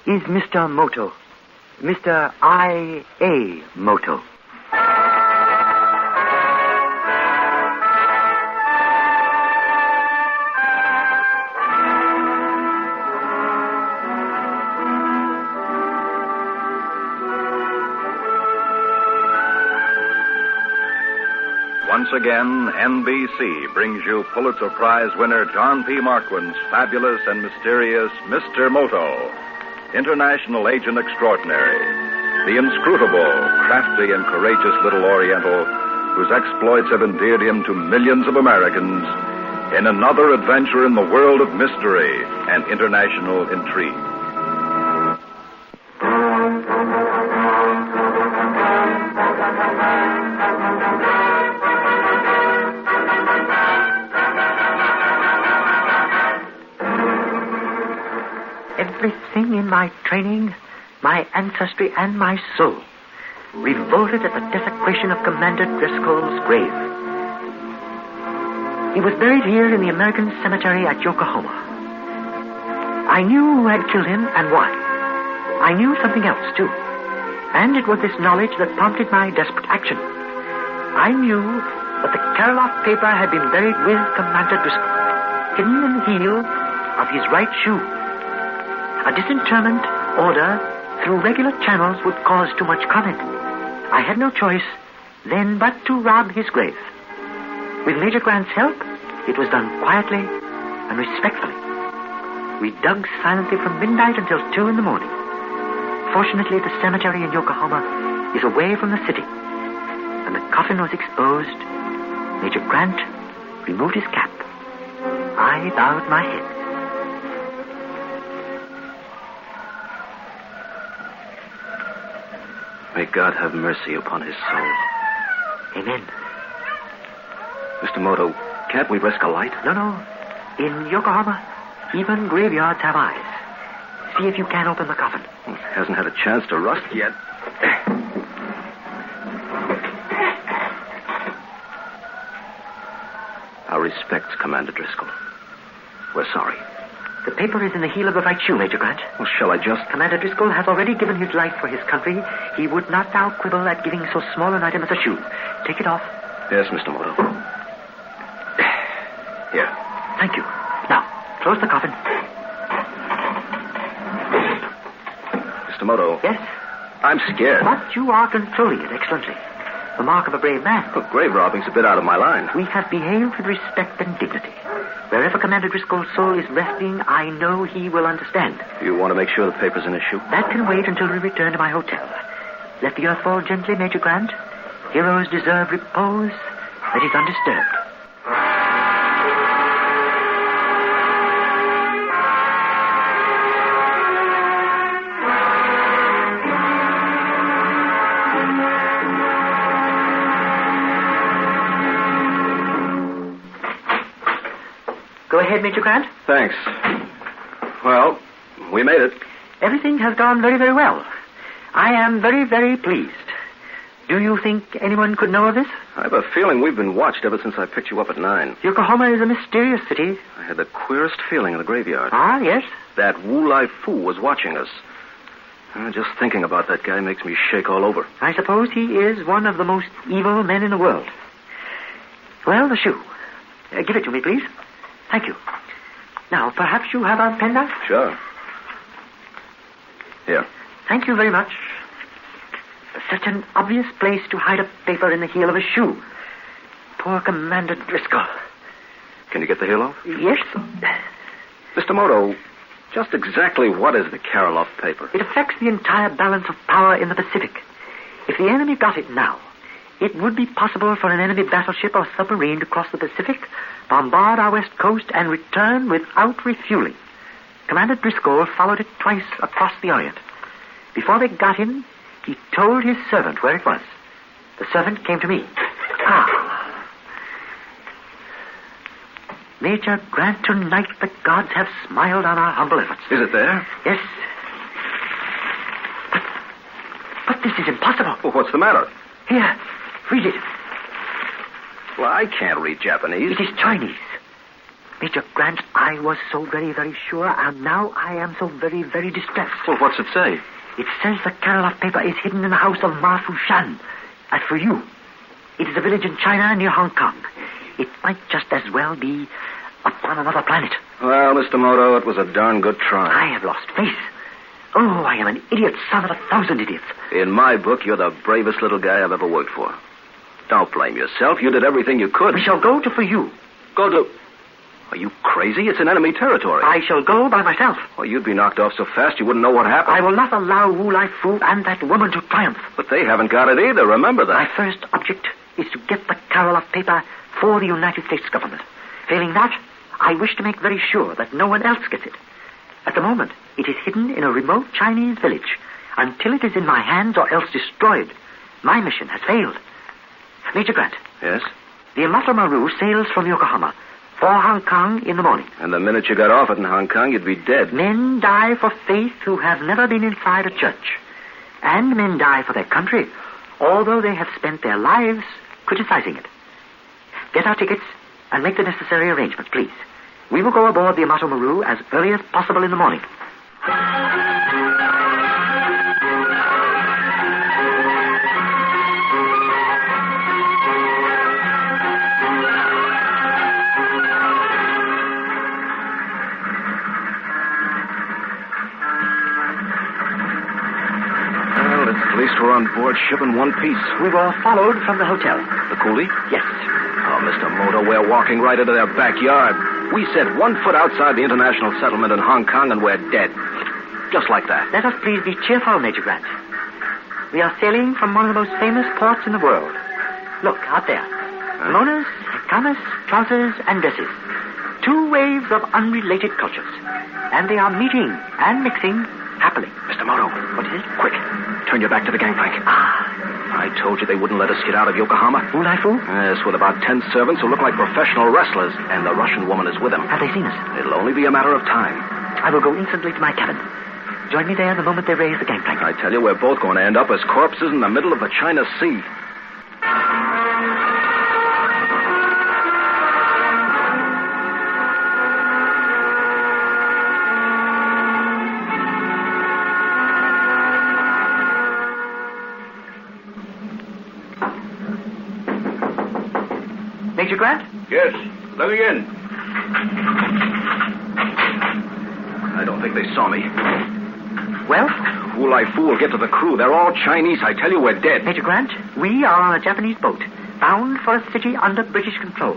is Mr. Moto. Mr. I.A. Moto. Once again, NBC brings you Pulitzer Prize winner John P. Marquand's fabulous and mysterious Mr. Moto, International Agent Extraordinary, the inscrutable, crafty, and courageous little Oriental whose exploits have endeared him to millions of Americans in another adventure in the world of mystery and international intrigue. Everything in my training, my ancestry, and my soul revolted at the desecration of Commander Driscoll's grave. He was buried here in the American cemetery at Yokohama. I knew who had killed him and why. I knew something else, too. And it was this knowledge that prompted my desperate action. I knew that the Karloff paper had been buried with Commander Driscoll, hidden in the heel of his right shoe. A disinterment order through regular channels would cause too much comment. I had no choice then but to rob his grave. With Major Grant's help, it was done quietly and respectfully. We dug silently from midnight until 2 in the morning. Fortunately, the cemetery in Yokohama is away from the city. When the coffin was exposed, Major Grant removed his cap. I bowed my head. May God have mercy upon his soul. Amen. Mr. Moto, can't we risk a light? No. In Yokohama, even graveyards have eyes. See if you can open the coffin. It hasn't had a chance to rust yet. Our respects, Commander Driscoll. We're sorry. The paper is in the heel of the right shoe, Major Grant. Well, shall I just... Commander Driscoll has already given his life for his country. He would not now quibble at giving so small an item as a shoe. Take it off. Yes, Mr. Moto. Here. Thank you. Now, close the coffin. Mr. Moto. Yes? I'm scared. But you are controlling it excellently. The mark of a brave man. Well, grave robbing's a bit out of my line. We have behaved with respect and dignity. Wherever Commander Driscoll's soul is resting, I know he will understand. You want to make sure the paper's an issue? That can wait until we return to my hotel. Let the earth fall gently, Major Grant. Heroes deserve repose that is undisturbed. Go ahead, Major Grant. Thanks. Well, we made it. Everything has gone very, very well. I am very, very pleased. Do you think anyone could know of this? I have a feeling we've been watched ever since I picked you up at 9. Yokohama is a mysterious city. I had the queerest feeling in the graveyard. Ah, yes? That Wu Lai Fu was watching us. Just thinking about that guy makes me shake all over. I suppose he is one of the most evil men in the world. Well, the shoe. Give it to me, please. Thank you. Now, perhaps you have a penknife? Sure. Here. Thank you very much. Such an obvious place to hide a paper in the heel of a shoe. Poor Commander Driscoll. Can you get the heel off? Yes. Mr. Moto, just exactly what is the Karloff paper? It affects the entire balance of power in the Pacific. If the enemy got it now, it would be possible for an enemy battleship or submarine to cross the Pacific, bombard our west coast, and return without refueling. Commander Driscoll followed it twice across the Orient. Before they got him, he told his servant where it was. The servant came to me. Major Grant, tonight the gods have smiled on our humble efforts. Is it there? Yes. But this is impossible. Well, what's the matter? Here, read it. Well, I can't read Japanese. It is Chinese. Major Grant, I was so very, very sure, and now I am so very, very distressed. Well, what's it say? It says the Karloff paper is hidden in the house of Maru. As for you, it is a village in China near Hong Kong. It might just as well be upon another planet. Well, Mr. Moto, it was a darn good try. I have lost faith. Oh, I am an idiot, son of 1,000 idiots. In my book, you're the bravest little guy I've ever worked for. Don't blame yourself. You did everything you could. We shall go to Fuyu. Go to... Are you crazy? It's in enemy territory. I shall go by myself. Well, you'd be knocked off so fast you wouldn't know what happened. I will not allow Wu Lai Fu and that woman to triumph. But they haven't got it either, remember that. My first object is to get the Karloff paper for the United States government. Failing that, I wish to make very sure that no one else gets it. At the moment, it is hidden in a remote Chinese village. Until it is in my hands or else destroyed, my mission has failed. Major Grant. Yes? The Yamato Maru sails from Yokohama for Hong Kong in the morning. And the minute you got off it in Hong Kong, you'd be dead. Men die for faith who have never been inside a church. And men die for their country, although they have spent their lives criticizing it. Get our tickets and make the necessary arrangement, please. We will go aboard the Yamato Maru as early as possible in the morning. At least we're on board ship in one piece. We were followed from the hotel. The coolie? Yes. Oh, Mr. Moto, we're walking right into their backyard. We set 1 foot outside the international settlement in Hong Kong and we're dead. Just like that. Let us please be cheerful, Major Grant. We are sailing from one of the most famous ports in the world. Look, out there. Kimonos, kamas, trousers, and dresses. 2 waves of unrelated cultures. And they are meeting and mixing happily. Mr. Moto. What is it? Quick. Turn your back to the gangplank. I told you they wouldn't let us get out of Yokohama. Wu Lai Fu? Yes, with about 10 servants who look like professional wrestlers, and the Russian woman is with them. Have they seen us? It'll only be a matter of time. I will go instantly to my cabin. Join me there the moment they raise the gangplank. I tell you, we're both going to end up as corpses in the middle of the China Sea. Major Grant? Yes, let me in. I don't think they saw me. Well? Wu Lai Fu will get to the crew. They're all Chinese. I tell you, we're dead. Major Grant, we are on a Japanese boat, bound for a city under British control.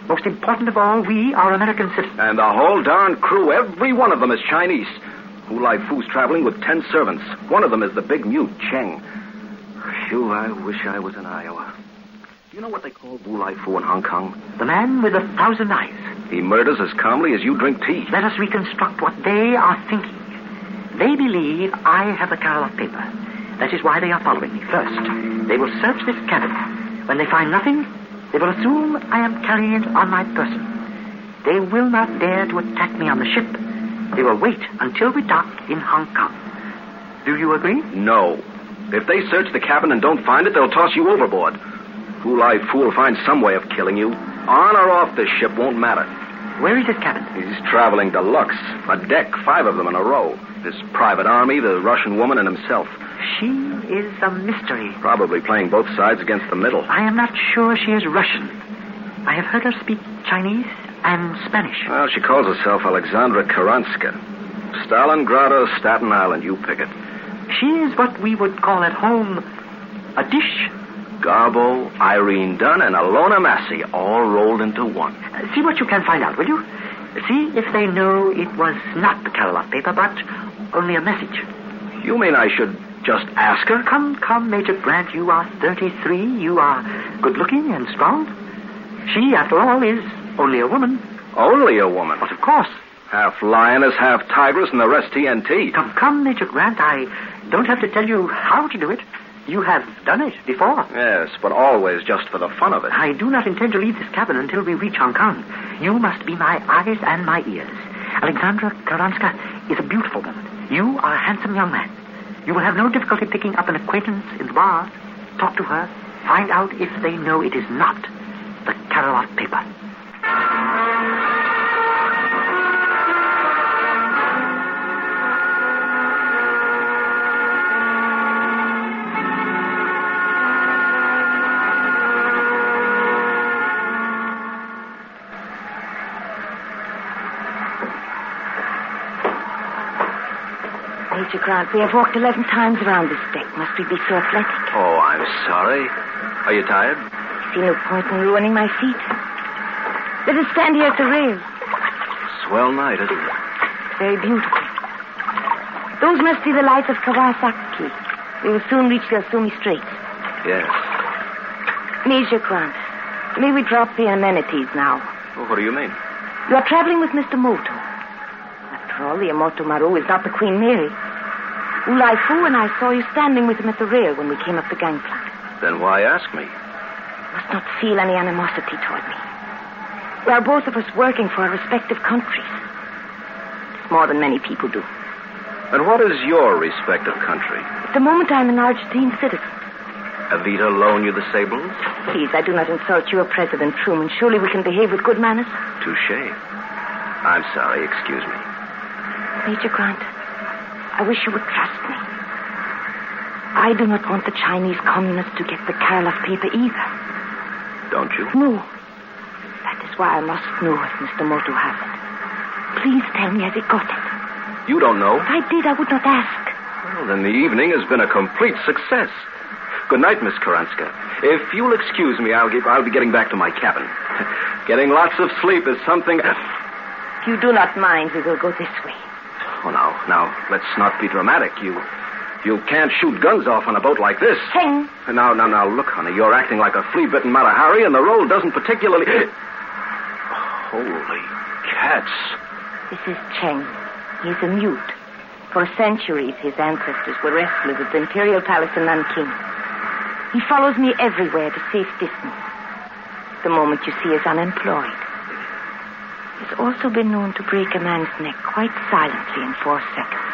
Most important of all, we are American citizens. And the whole darn crew, every one of them is Chinese. Wu Lai Fu's traveling with 10 servants. One of them is the big mute, Cheng. Phew, I wish I was in Iowa. Do you know what they call Wu Lai Fu in Hong Kong? The man with 1,000 eyes. He murders as calmly as you drink tea. Let us reconstruct what they are thinking. They believe I have the Karloff paper. That is why they are following me first. They will search this cabin. When they find nothing, they will assume I am carrying it on my person. They will not dare to attack me on the ship. They will wait until we dock in Hong Kong. Do you agree? No. If they search the cabin and don't find it, they'll toss you overboard. Wu Lai Fu will find some way of killing you. On or off this ship won't matter. Where is his cabin? He's traveling deluxe. A deck, 5 of them in a row. His private army, the Russian woman, and himself. She is a mystery. Probably playing both sides against the middle. I am not sure she is Russian. I have heard her speak Chinese and Spanish. Well, she calls herself Alexandra Karanska. Stalingrad or Staten Island, you pick it. She is what we would call at home a dish. Garbo, Irene Dunn, and Alona Massey all rolled into one. See what you can find out, will you? See if they know it was not the Karloff paper, but only a message. You mean I should just ask her? Come, Major Grant. You are 33. You are good-looking and strong. She, after all, is only a woman. Only a woman? But of course. Half lioness, half tigress, and the rest TNT. Come, Major Grant. I don't have to tell you how to do it. You have done it before. Yes, but always just for the fun of it. I do not intend to leave this cabin until we reach Hong Kong. You must be my eyes and my ears. Alexandra Karanska is a beautiful woman. You are a handsome young man. You will have no difficulty picking up an acquaintance in the bar. Talk to her. Find out if they know it is not the Karloff paper. Major Grant, we have walked 11 times around this deck. Must we be so athletic? Oh, I'm sorry. Are you tired? I see no point in ruining my feet. Let us stand here at the rail. Swell night, isn't it? Very beautiful. Those must be the lights of Kawasaki. We will soon reach the Asumi Straits. Yes. Major Grant, may we drop the amenities now? Well, what do you mean? You are traveling with Mr. Moto. After all, the Yamato Maru is not the Queen Mary. Ulai Fu and I saw you standing with him at the rail when we came up the gangplank. Then why ask me? You must not feel any animosity toward me. We are both of us working for our respective countries. It's more than many people do. And what is your respective country? At the moment, I'm an Argentine citizen. Avita loan you the sables? Please, I do not insult you or President Truman. Surely we can behave with good manners. Touché. I'm sorry, excuse me. Major Grant, I wish you would trust me. I do not want the Chinese communists to get the Karloff paper either. Don't you? No. That is why I must know if Mr. Moto has it. Please tell me, has he got it? You don't know? If I did, I would not ask. Well, then the evening has been a complete success. Good night, Miss Karanska. If you'll excuse me, I'll be getting back to my cabin. Getting lots of sleep is something... If you do not mind, we will go this way. Oh, now, let's not be dramatic. You can't shoot guns off on a boat like this. Cheng! Now, look, honey, you're acting like a flea-bitten Matahari, and the role doesn't particularly... Holy cats. This is Cheng. He is a mute. For centuries, his ancestors were wrestlers at the Imperial Palace in Nanking. He follows me everywhere at a safe distance. The moment you see, he is unemployed. He's also been known to break a man's neck quite silently in 4 seconds.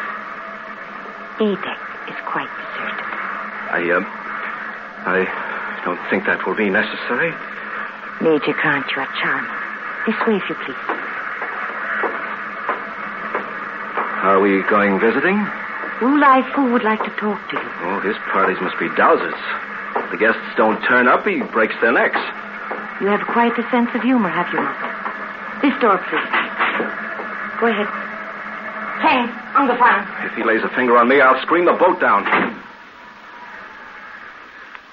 A deck is quite deserted. I don't think that will be necessary. Major Grant, you are charming. This way, if you please. Are we going visiting? Ulai Fu would like to talk to you. Oh, his parties must be dowsers. If the guests don't turn up, he breaks their necks. You have quite a sense of humor, have you not? This door, please. Go ahead. Cheng, on the farm. If he lays a finger on me, I'll scream the boat down.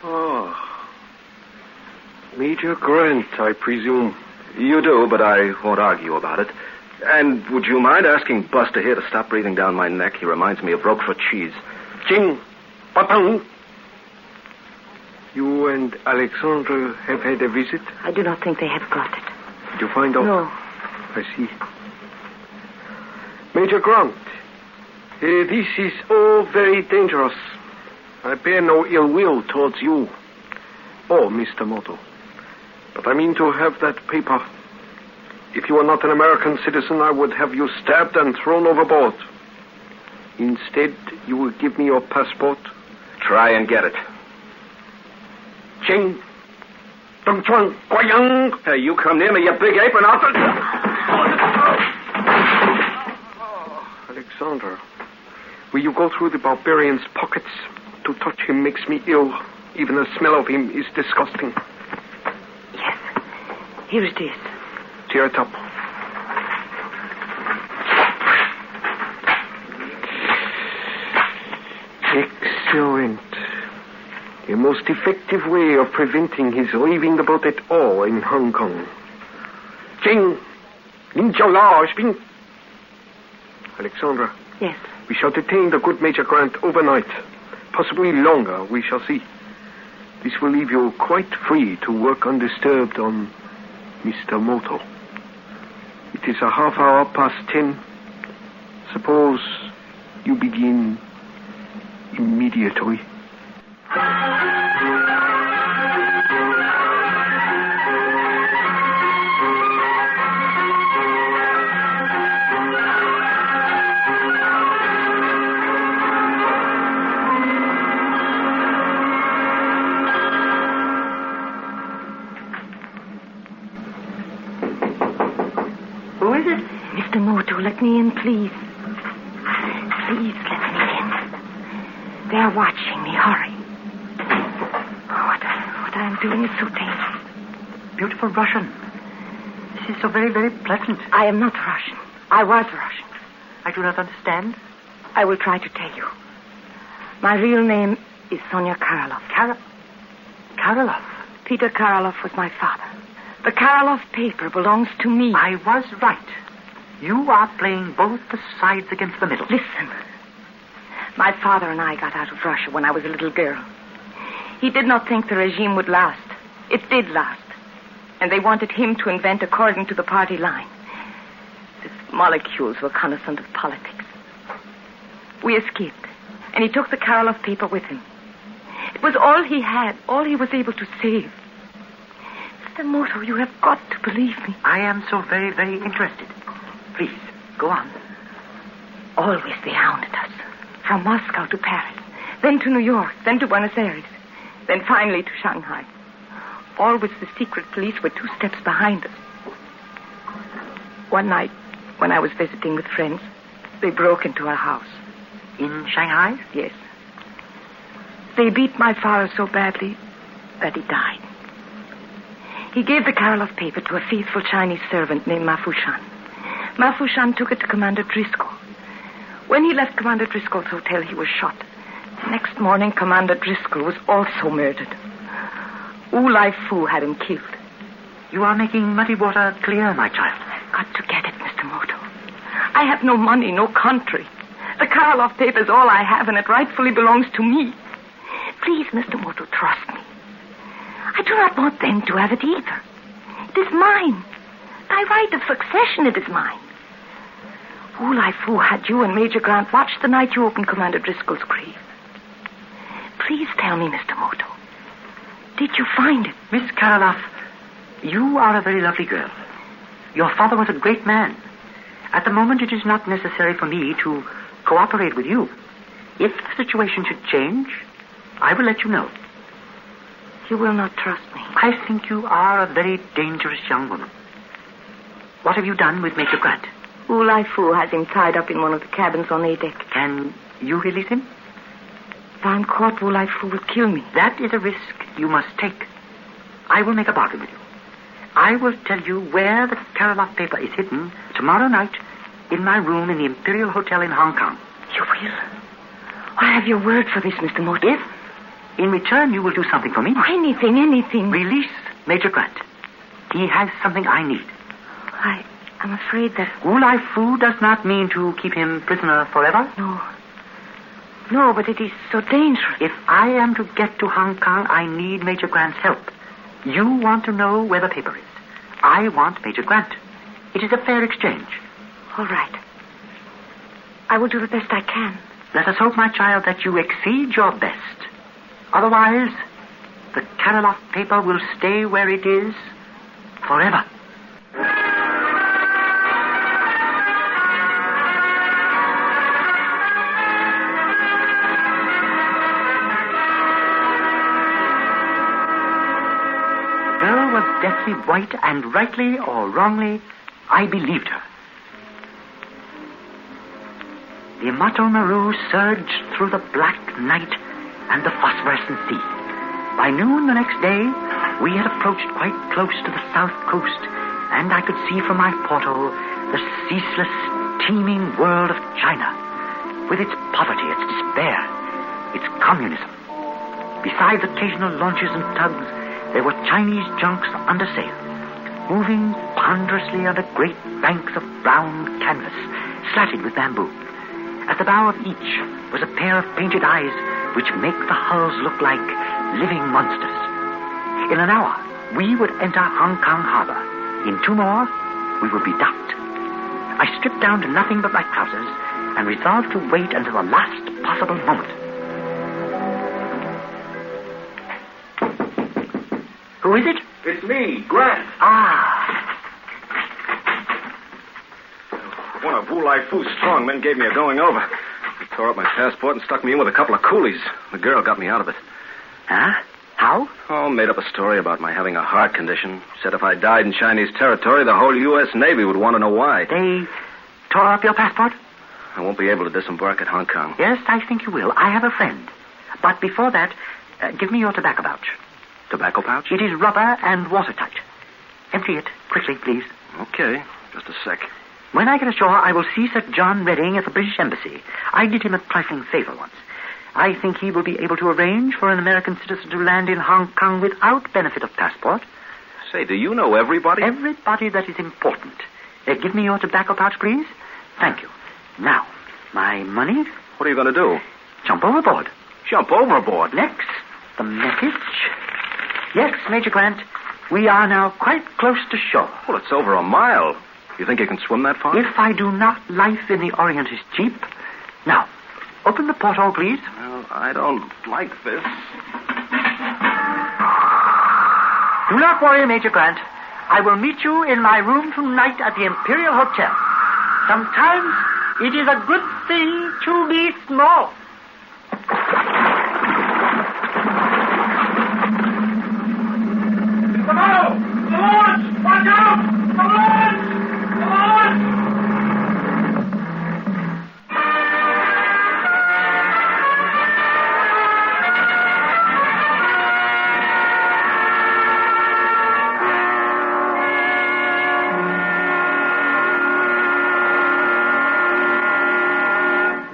Oh. Major Grant, I presume. You do, but I won't argue about it. And would you mind asking Buster here to stop breathing down my neck? He reminds me of Roquefort cheese. Ching, Patang. You and Alexandra have had a visit? I do not think they have got it. Did you find out? No. I see. Major Grant, this is all very dangerous. I bear no ill will towards you or Mr. Moto. But I mean to have that paper. If you are not an American citizen, I would have you stabbed and thrown overboard. Instead, you will give me your passport. Try and get it. Ching. Dong Chuan. Guayang. Hey, you come near me, you big ape, and I'll... Alexandra, will you go through the barbarian's pockets? To touch him makes me ill. Even the smell of him is disgusting. Yes. Here it is. Tear it up. Excellent. A most effective way of preventing his leaving the boat at all in Hong Kong. Ching, Ning Jiao Lao, Sping. Alexandra. Yes. We shall detain the good Major Grant overnight. Possibly longer, we shall see. This will leave you quite free to work undisturbed on Mr. Moto. It is 10:30. Suppose you begin immediately. Who is it? Mr. Moto, let me in, please. Please let me in. They are watching me. Hurry. Oh, what I am doing is so dangerous. Beautiful Russian. This is so very, very pleasant. I am not Russian. I was Russian. I do not understand. I will try to tell you. My real name is Sonia Karloff. Karloff? Peter Karloff was my father. The Karloff paper belongs to me. I was right. You are playing both the sides against the middle. Listen. My father and I got out of Russia when I was a little girl. He did not think the regime would last. It did last. And they wanted him to invent according to the party line. The molecules were connoissant of politics. We escaped, and he took the Karloff paper with him. It was all he had, all he was able to save. Mr. Moto, you have got to believe me. I am so very, very interested. Please, go on. Always they hounded us. From Moscow to Paris, then to New York, then to Buenos Aires, then finally to Shanghai. Always the secret police were 2 steps behind us. One night, when I was visiting with friends, they broke into our house. In Shanghai? Yes. They beat my father so badly that he died. He gave the Karloff paper to a faithful Chinese servant named Ma Fushan. Ma Fushan took it to Commander Driscoll. When he left Commander Driscoll's hotel, he was shot. The next morning, Commander Driscoll was also murdered. Wu Lai Fu had him killed. You are making muddy water clear, my child. I've got to get it, Mr. Moto. I have no money, no country. The Karloff paper is all I have, and it rightfully belongs to me. Please, Mr. Moto, trust me. I do not want them to have it either. It is mine. By right of succession, it is mine. Wu Lai Fu had you and Major Grant watched the night you opened Commander Driscoll's grave. Please tell me, Mr. Moto. Did you find it? Miss Karloff, you are a very lovely girl. Your father was a great man. At the moment, it is not necessary for me to cooperate with you. If the situation should change, I will let you know. You will not trust me. I think you are a very dangerous young woman. What have you done with Major Grant? Wu Lai Fu has him tied up in one of the cabins on A deck. Can you release him? If I'm caught, Wu Lai Fu will kill me. That is a risk you must take. I will make a bargain with you. I will tell you where the Karloff paper is hidden tomorrow night in my room in the Imperial Hotel in Hong Kong. You will? I have your word for this, Mr. Moto. If, in return, you will do something for me. Anything. Release Major Grant. He has something I need. I'm afraid that... Wu Lai Fu does not mean to keep him prisoner forever? No, but it is so dangerous. If I am to get to Hong Kong, I need Major Grant's help. You want to know where the paper is. I want Major Grant. It is a fair exchange. All right. I will do the best I can. Let us hope, my child, that you exceed your best. Otherwise, the Karloff paper will stay where it is forever. The girl was deathly white, and rightly or wrongly, I believed her. The Yamato Maru surged through the black night and the phosphorescent sea. By noon the next day, we had approached quite close to the south coast, and I could see from my porthole the ceaseless, teeming world of China, with its poverty, its despair, its communism. Besides occasional launches and tugs, there were Chinese junks under sail, moving ponderously under great banks of brown canvas, slatted with bamboo. At the bow of each was a pair of painted eyes which make the hulls look like living monsters. In an hour, we would enter Hong Kong harbor. In 2 more, we would be docked. I stripped down to nothing but my trousers and resolved to wait until the last possible moment. Who is it? It's me, Grant. One of Wu Lai Fu's strongmen gave me a going over. He tore up my passport and stuck me in with a couple of coolies. The girl got me out of it. Huh? How? Oh, made up a story about my having a heart condition. Said if I died in Chinese territory, the whole U.S. Navy would want to know why. They tore up your passport? I won't be able to disembark at Hong Kong. Yes, I think you will. I have a friend. But before that, give me your tobacco pouch. Tobacco pouch? It is rubber and watertight. Empty it quickly, please. Okay, just a sec. When I get ashore, I will see Sir John Redding at the British Embassy. I did him a trifling favor once. I think he will be able to arrange for an American citizen to land in Hong Kong without benefit of passport. Say, do you know everybody? Everybody that is important. Give me your tobacco pouch, please. Thank you. Now, my money. What are you going to do? Jump overboard. Jump overboard? Next, the message. Yes, Major Grant, we are now quite close to shore. Well, it's over a mile. You think you can swim that far? If I do not, life in the Orient is cheap. Now, open the porthole, please. Well, I don't like this. Do not worry, Major Grant. I will meet you in my room tonight at the Imperial Hotel. Sometimes it is a good thing to be small. Come on! Come on! Watch out! Come on! Come on!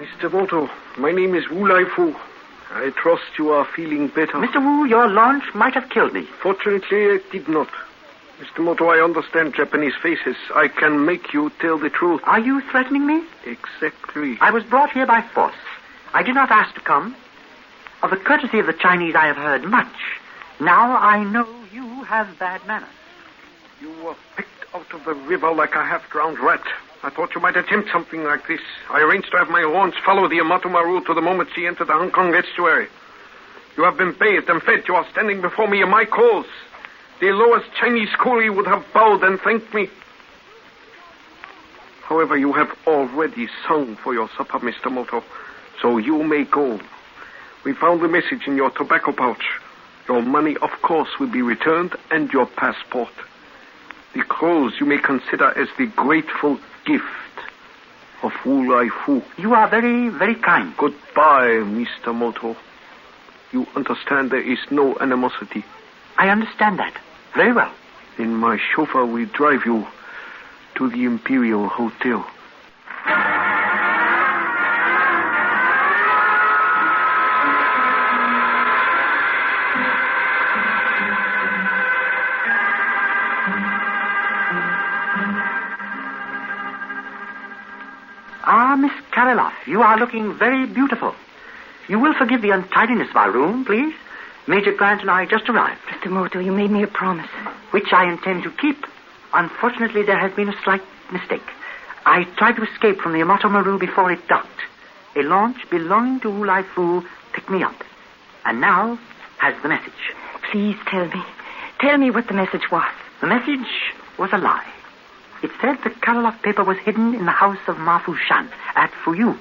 Mr. Moto, my name is Wu Lai Fu. I trust you are feeling better. Mr. Wu, your launch might have killed me. Fortunately, it did not. Mr. Moto, I understand Japanese faces. I can make you tell the truth. Are you threatening me? Exactly. I was brought here by force. I did not ask to come. Of the courtesy of the Chinese, I have heard much. Now I know you have bad manners. You were picked out of the river like a half-drowned rat. I thought you might attempt something like this. I arranged to have my launch follow the Yamato Maru to the moment she entered the Hong Kong estuary. You have been bathed and fed. You are standing before me in my clothes. The lowest Chinese coolie would have bowed and thanked me. However, you have already sung for your supper, Mr. Moto, so you may go. We found the message in your tobacco pouch. Your money, of course, will be returned, and your passport. The clothes you may consider as the grateful gift of Wu Lai Fu. You are very, very kind. Goodbye, Mr. Moto. You understand there is no animosity. I understand that. Very well. Then my chauffeur will drive you to the Imperial Hotel. Ah, Miss Karloff, you are looking very beautiful. You will forgive the untidiness of our room, please? Major Grant and I just arrived. Mr. Moto, you made me a promise. Which I intend to keep. Unfortunately, there has been a slight mistake. I tried to escape from the Yamato Maru before it docked. A launch belonging to Wu Lai Fu picked me up. And now has the message. Please tell me. Tell me what the message was. The message was a lie. It said the Karloff paper was hidden in the house of Ma Fu Shan at Fuyou.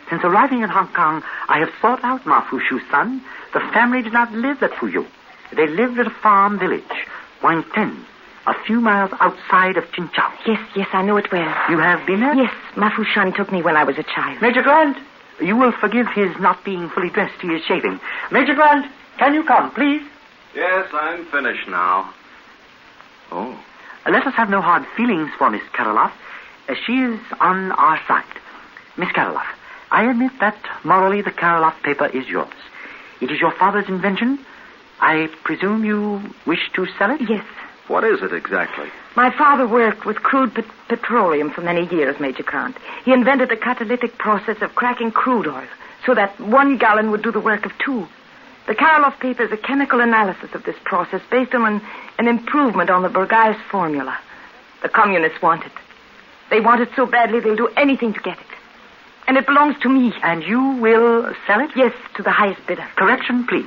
Since arriving in Hong Kong, I have sought out Ma Fu Shu's son. The family did not live at Fuyou. They lived at a farm village, Wangten, a few miles outside of Chinchao. Yes, I know it well. You have been there? Yes, Ma Fu Shan took me when I was a child. Major Grant, you will forgive his not being fully dressed. He is shaving. Major Grant, can you come, please? Yes, I'm finished now. Oh. Let us have no hard feelings for Miss Karloff. She is on our side. Miss Karloff, I admit that morally the Karloff paper is yours. It is your father's invention. I presume you wish to sell it? Yes. What is it exactly? My father worked with crude petroleum for many years, Major Grant. He invented the catalytic process of cracking crude oil so that 1 gallon would do the work of 2. The Karloff paper is a chemical analysis of this process based on an improvement on the Burgais formula. The communists want it. They want it so badly they'll do anything to get it. And it belongs to me. And you will sell it? Yes, to the highest bidder. Correction, please.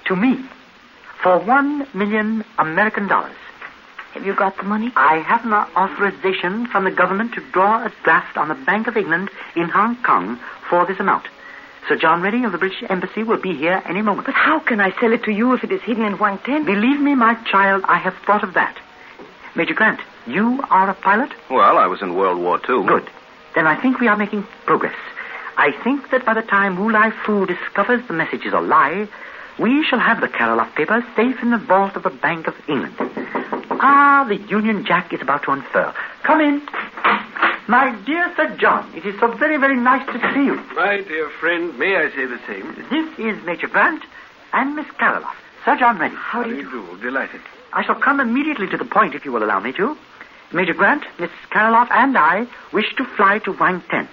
To me. For $1 million American dollars. Have you got the money? I have an authorization from the government to draw a draft on the Bank of England in Hong Kong for this amount. Sir John Redding of the British Embassy will be here any moment. But how can I sell it to you if it is hidden in Wangten? Believe me, my child, I have thought of that. Major Grant, you are a pilot? Well, I was in World War II. Good. Then I think we are making progress. I think that by the time Wu Lai Fu discovers the message is a lie, we shall have the Karloff paper safe in the vault of the Bank of England. Ah, the Union Jack is about to unfurl. Come in. My dear Sir John, it is so very, very nice to see you. My dear friend, may I say the same? This is Major Grant and Miss Karloff. Sir John Ready. How do you do? Delighted. I shall come immediately to the point, if you will allow me to. Major Grant, Miss Karloff, and I wish to fly to Wang Ten.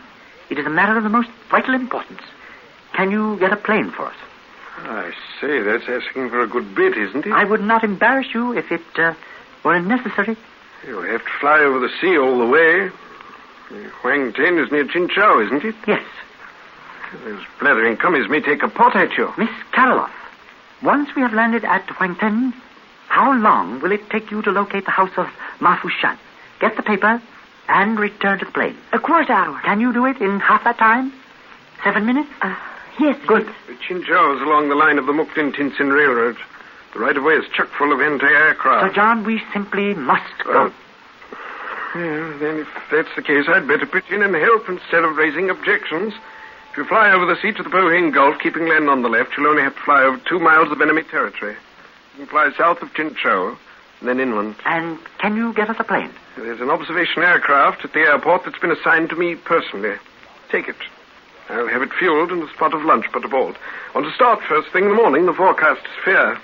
It is a matter of the most vital importance. Can you get a plane for us? I say, that's asking for a good bit, isn't it? I would not embarrass you if it were necessary. You'll have to fly over the sea all the way. Wang Ten is near Chinchou, isn't it? Yes. Those blethering commies may take a pot at you. Miss Karloff, once we have landed at Wang Ten, how long will it take you to locate the house of Ma Fushan? Get the paper and return to the plane. A quarter hour. Can you do it in half that time? 7 minutes? Yes. Good. Chinchou is along the line of the Mukden-Tinsin Railroad. The right-of-way is chock full of anti-aircraft. Sir John, we simply must go. Then if that's the case, I'd better pitch in and help instead of raising objections. If you fly over the sea to the Bohing Gulf, keeping land on the left, you'll only have to fly over 2 miles of enemy territory. You can fly south of Chinchou, and then inland. And can you get us a plane? There's an observation aircraft at the airport that's been assigned to me personally. Take it. I'll have it fueled and a spot of lunch put aboard. Want to start first thing in the morning. The forecast is fair.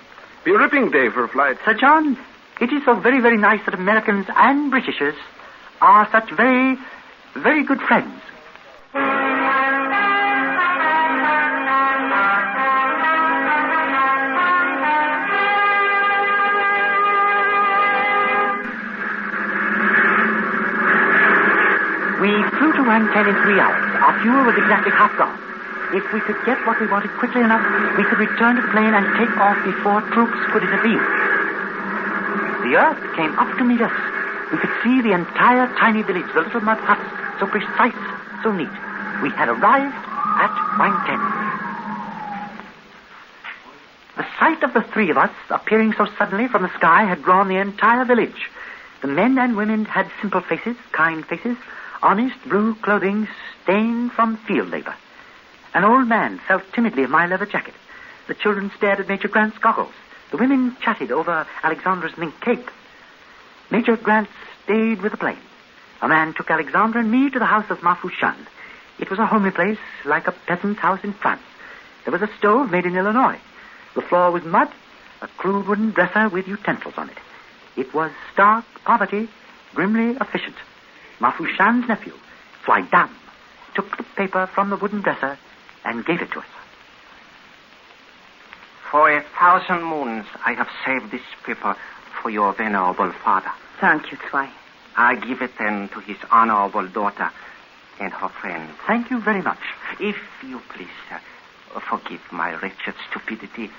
Be a ripping day for a flight. Sir John, it is so very, very nice that Americans and Britishers are such very, very good friends. We flew to Wang Ten in 3 hours. Our fuel was exactly half gone. If we could get what we wanted quickly enough, we could return to the plane and take off before troops could intervene. The earth came up to meet us. We could see the entire tiny village, the little mud huts, so precise, so neat. We had arrived at Wang Ten. The sight of the 3 of us appearing so suddenly from the sky had drawn the entire village. The men and women had simple faces, kind faces, honest blue clothing stained from field labor. An old man felt timidly of my leather jacket. The children stared at Major Grant's goggles. The women chatted over Alexandra's mink cape. Major Grant stayed with the plane. A man took Alexandra and me to the house of Ma Fushan. It was a homely place, like a peasant's house in France. There was a stove made in Illinois. The floor was mud, a crude wooden dresser with utensils on it. It was stark poverty, grimly efficient. Ma Fushan's nephew, Fly Dam, took the paper from the wooden dresser and gave it to us. For 1,000 moons, I have saved this paper for your venerable father. Thank you, Zwei. I give it then to his honorable daughter and her friend. Thank you very much. If you please, forgive my wretched stupidity.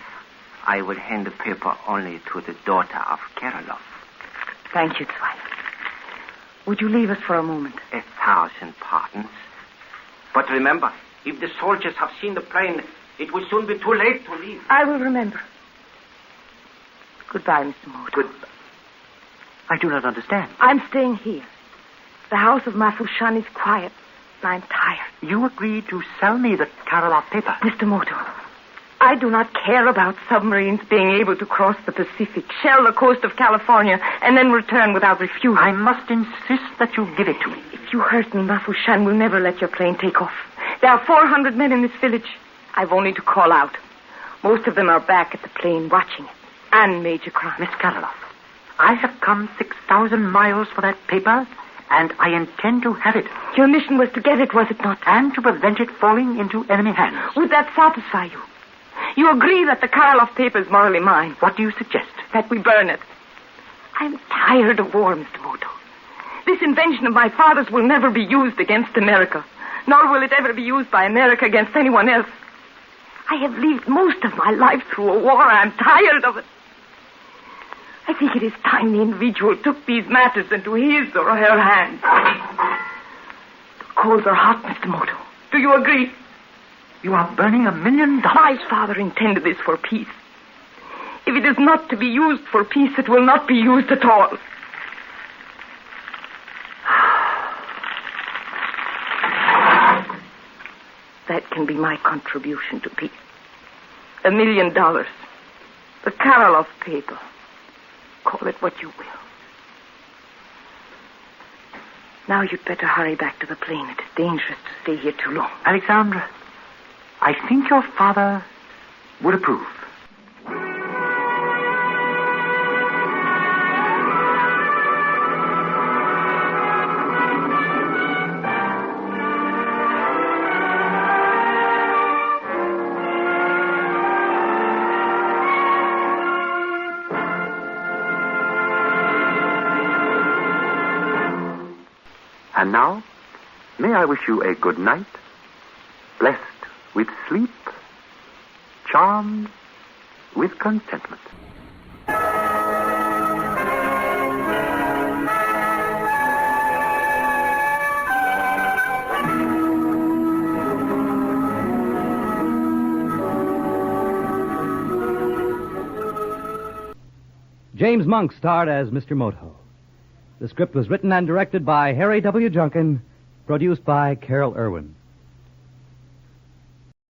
I will hand the paper only to the daughter of Karloff. Thank you, Zwei. Would you leave us for a moment? 1,000 pardons. But remember, if the soldiers have seen the plane, it will soon be too late to leave. I will remember. Goodbye, Mr. Moto. I do not understand. I'm staying here. The house of Ma Fushan is quiet, and I'm tired. You agreed to sell me the Karloff paper. Mr. Moto, I do not care about submarines being able to cross the Pacific, shell the coast of California, and then return without refusal. I must insist that you give it to me. If you hurt me, Ma Fushan will never let your plane take off. There are 400 men in this village. I've only to call out. Most of them are back at the plane watching it. And Major Grant. Miss Karloff, I have come 6,000 miles for that paper, and I intend to have it. Your mission was to get it, was it not? And to prevent it falling into enemy hands. Would that satisfy you? You agree that the Karloff paper is morally mine. What do you suggest? That we burn it. I'm tired of war, Mr. Moto. This invention of my father's will never be used against America, nor will it ever be used by America against anyone else. I have lived most of my life through a war. I'm tired of it. I think it is time the individual took these matters into his or her hands. The coals are hot, Mr. Moto. Do you agree? You are burning $1 million. My father intended this for peace. If it is not to be used for peace, it will not be used at all. That can be my contribution to peace. $1 million. The Karloff paper. Call it what you will. Now you'd better hurry back to the plane. It is dangerous to stay here too long. Alexandra, I think your father would approve. And now, may I wish you a good night, blessed with sleep, charmed with contentment. James Monk starred as Mr. Moto. The script was written and directed by Harry W. Junkin, produced by Carol Irwin.